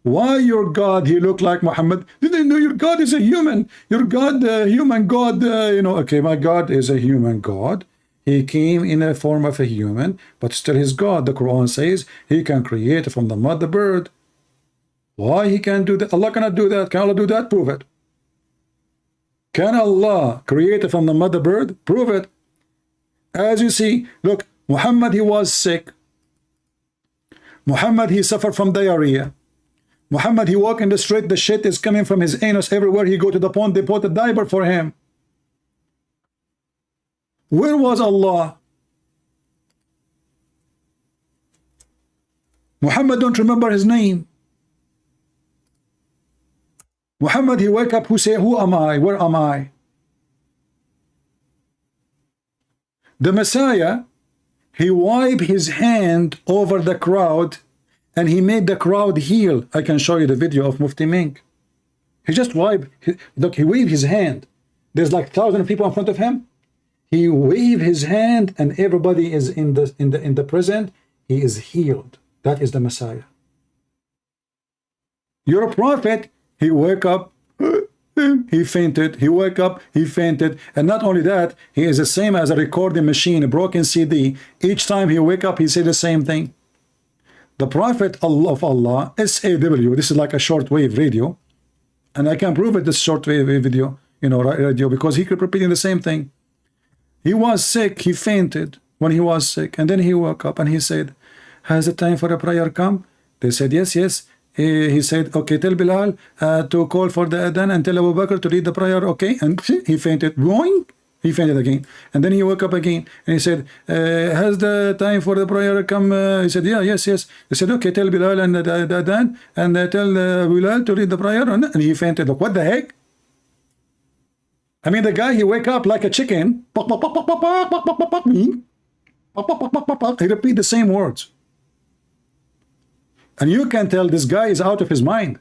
Why your God, he looked like Muhammad? Did they know your God is a human? Your God, human God, okay, my God is a human God. He came in a form of a human, but still his God. The Quran says he can create from the mud the bird. Why he can't do that? Allah cannot do that. Can Allah do that? Prove it. Can Allah create from the mother bird? Prove it. As you see, look, Muhammad, he was sick. Muhammad, he suffered from diarrhea. Muhammad, he walked in the street, the shit is coming from his anus everywhere. He go to the pond, they put a diaper for him. Where was Allah? Muhammad don't remember his name. Muhammad, he wake up, who say, who am I? Where am I? The Messiah, he wiped his hand over the crowd and he made the crowd heal. I can show you the video of Mufti Mink. He just wiped, look, he waved his hand. There's like 1,000 people in front of him. He waved his hand and everybody is in the present. He is healed. That is the Messiah. You're a prophet. He wake up, he fainted. He wake up, he fainted. And not only that, he is the same as a recording machine, a broken CD. Each time he wake up, he say the same thing. The Prophet of Allah, SAW, this is like a shortwave radio. And I can prove it, this shortwave video, radio, because he kept repeating the same thing. He was sick, he fainted when he was sick. And then he woke up and he said, has the time for a prayer come? They said, yes, yes. He said, okay, tell Bilal to call for the adhan and tell Abu Bakr to read the prayer, okay? And he fainted. Boing! He fainted again. And then he woke up again. And he said, has the time for the prayer come? He said, yeah, yes, yes. He said, okay, tell Bilal and the adhan and tell Bilal to read the prayer. And he fainted. Look, what the heck? I mean, the guy, he wake up like a chicken. He repeat the same words. And you can tell this guy is out of his mind.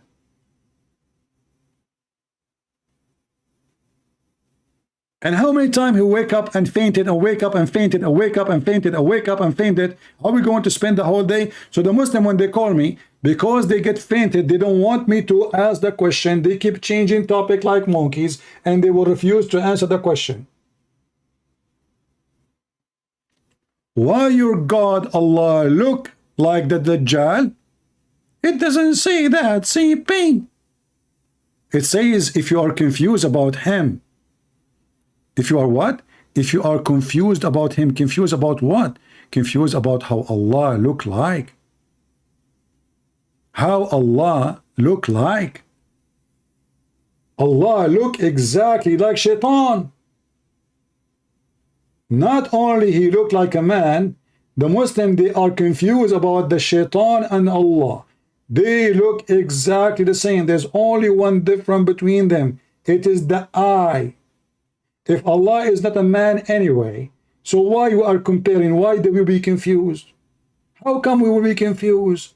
And how many times he wake up and fainted and wake up and fainted and wake up and fainted and wake up and fainted? Are we going to spend the whole day? So the Muslim, when they call me, because they get fainted, they don't want me to ask the question. They keep changing topic like monkeys and they will refuse to answer the question. Why your God, Allah, look like the Dajjal? It doesn't say that, see pain. It says if you are confused about him. If you are what? If you are confused about him, confused about what? Confused about how Allah look like. How Allah look like. Allah look exactly like Shaitan. Not only he looked like a man, the Muslim, they are confused about the Shaitan and Allah. They look exactly the same. There's only one difference between them. It is the eye. If Allah is not a man anyway, so why you are comparing? Why do we be confused? How come we will be confused?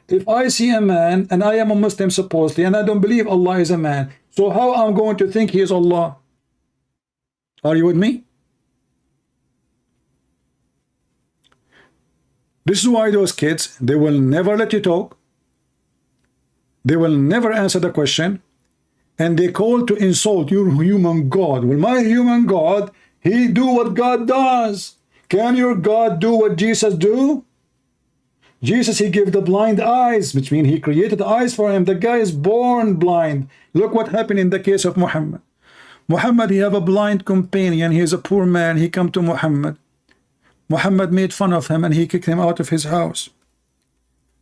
If I see a man and I am a Muslim supposedly and I don't believe Allah is a man, so how I'm going to think he is Allah? Are you with me? This is why those kids, they will never let you talk. They will never answer the question. And they call to insult your human God. Well, my human God, he do what God does. Can your God do what Jesus do? Jesus, he gave the blind eyes, which means he created eyes for him. The guy is born blind. Look what happened in the case of Muhammad. Muhammad, he have a blind companion. He is a poor man. He come to Muhammad. Muhammad made fun of him and he kicked him out of his house.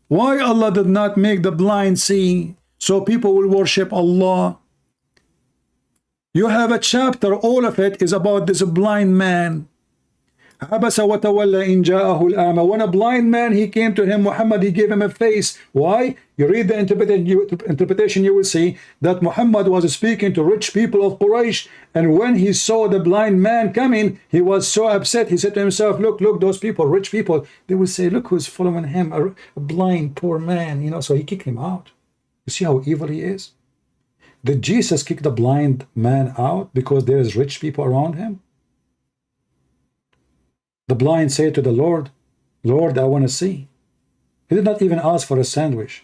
Why Allah did not make the blind see so people will worship Allah? You have a chapter, all of it is about this blind man. When a blind man, he came to him, Muhammad, he gave him a face. Why? You read the interpretation, you will see that Muhammad was speaking to rich people of Quraysh, and when he saw the blind man coming, he was so upset. He said to himself, look, those people, rich people, they will say, look who's following him, a blind poor man, so he kicked him out. You see how evil he is? Did Jesus kick the blind man out because there is rich people around him? The blind said to the Lord, Lord, I want to see. He did not even ask for a sandwich.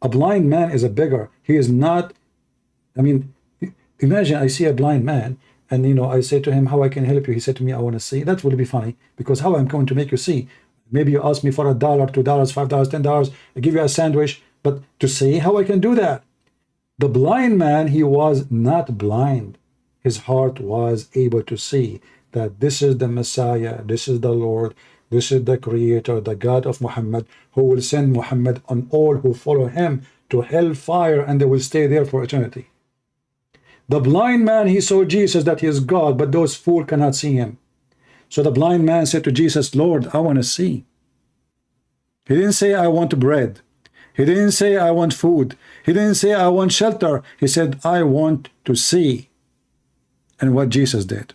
A blind man is a beggar. He is not, I mean, imagine I see a blind man and, you know, I say to him, how I can help you? He said to me, I want to see. That would be funny, because how I'm going to make you see? Maybe you ask me for $1, $2, $5, $10, I give you a sandwich, but to see how I can do that? The blind man, he was not blind. His heart was able to see that this is the Messiah, this is the Lord, this is the Creator, the God of Muhammad, who will send Muhammad on all who follow him to hellfire, and they will stay there for eternity. The blind man, he saw Jesus, that he is God, but those fools cannot see him. So the blind man said to Jesus, Lord, I want to see. He didn't say, I want bread. He didn't say, I want food. He didn't say, I want shelter. He said, I want to see. And what Jesus did?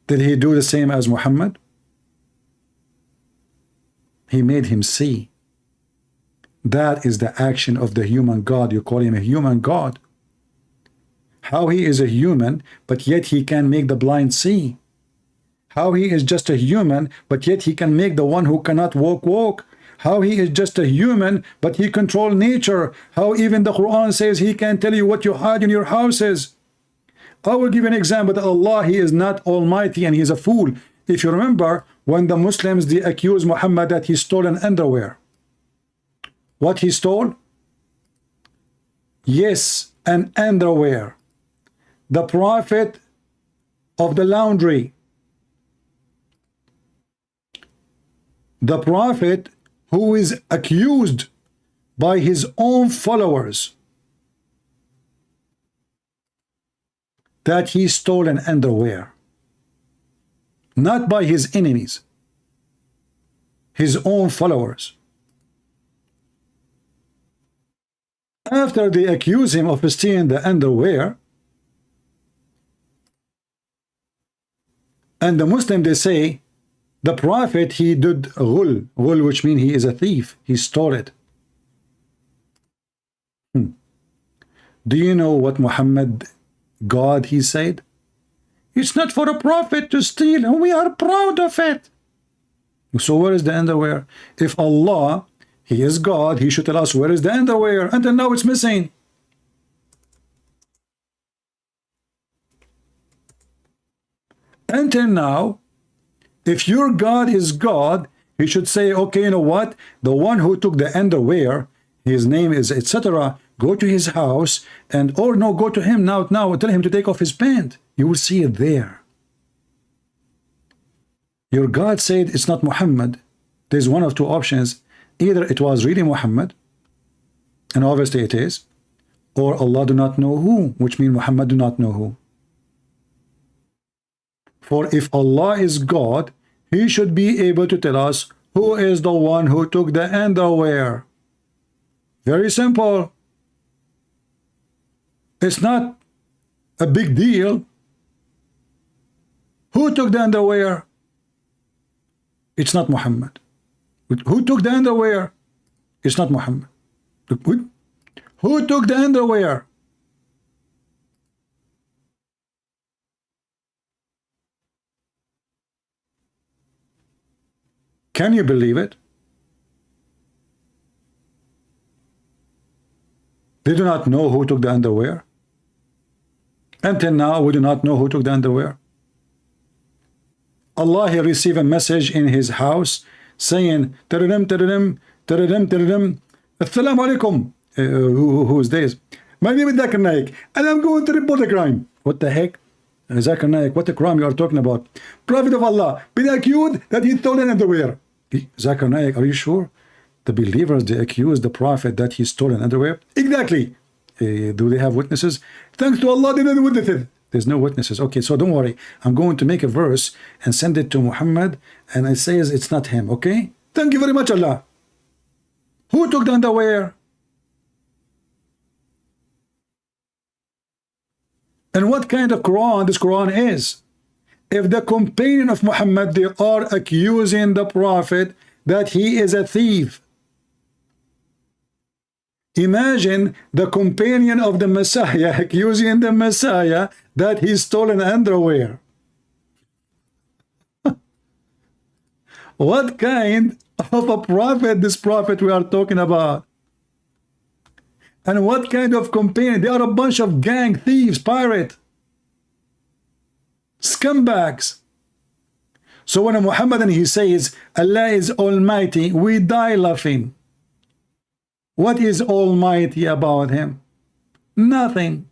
Did he do the same as Muhammad? He made him see. That is the action of the human God. You call him a human God. How he is a human, but yet he can make the blind see. How he is just a human, but yet he can make the one who cannot walk, walk. How he is just a human, but he controls nature. How even the Quran says he can tell you what you hide in your houses. I will give an example that Allah, he is not almighty and he is a fool. If you remember, when the Muslims, they accused Muhammad that he stole an underwear. What he stole? Yes, an underwear. The prophet of the laundry. The prophet who is accused by his own followers that he stole an underwear. Not by his enemies, his own followers. After they accuse him of stealing the underwear, and the Muslim, they say, the prophet, he did ghul, which means he is a thief. He stole it. Do you know what Muhammad, God, he said? It's not for a prophet to steal, and we are proud of it. So where is the underwear? If Allah, he is God, he should tell us where is the underwear. Until now it's missing. Until now, if your God is God, he should say, okay, you know what? The one who took the underwear, his name is etc. Go to his house, and or no, go to him now, tell him to take off his pant. You will see it there. Your God said it's not Muhammad. There's one of two options. Either it was really Muhammad, and obviously it is, or Allah do not know who, which means Muhammad do not know who. For if Allah is God, he should be able to tell us who is the one who took the underwear. Very simple. It's not a big deal. Who took the underwear? It's not Muhammad. Who took the underwear? It's not Muhammad. Who took the underwear? Can you believe it? They do not know who took the underwear. Until now, we do not know who took the underwear. Allah, he received a message in his house saying, Taradim, taradim, taradim, taradim, Assalamu alaikum. Who is this? My name is Zakir Naik, and I'm going to report a crime. What the heck? Zakir Naik, what a crime you are talking about? Prophet of Allah, been accused that he stole an underwear. Zakir Naik, are you sure? The believers, they accuse the Prophet that he stole an underwear? Exactly. Do they have witnesses? Thanks to Allah, they don't witnesses. There's no witnesses. Okay, so don't worry. I'm going to make a verse and send it to Muhammad, and it says it's not him, okay? Thank you very much, Allah. Who took the underwear? And what kind of Quran this Quran is? If the companion of Muhammad, they are accusing the Prophet that he is a thief. Imagine the companion of the Messiah accusing the Messiah that he stole an underwear. What kind of a prophet this prophet we are talking about? And what kind of company? They are a bunch of gang, thieves, pirate, scumbags. So when Muhammad and he says Allah is almighty, we die laughing. What is almighty about him? Nothing.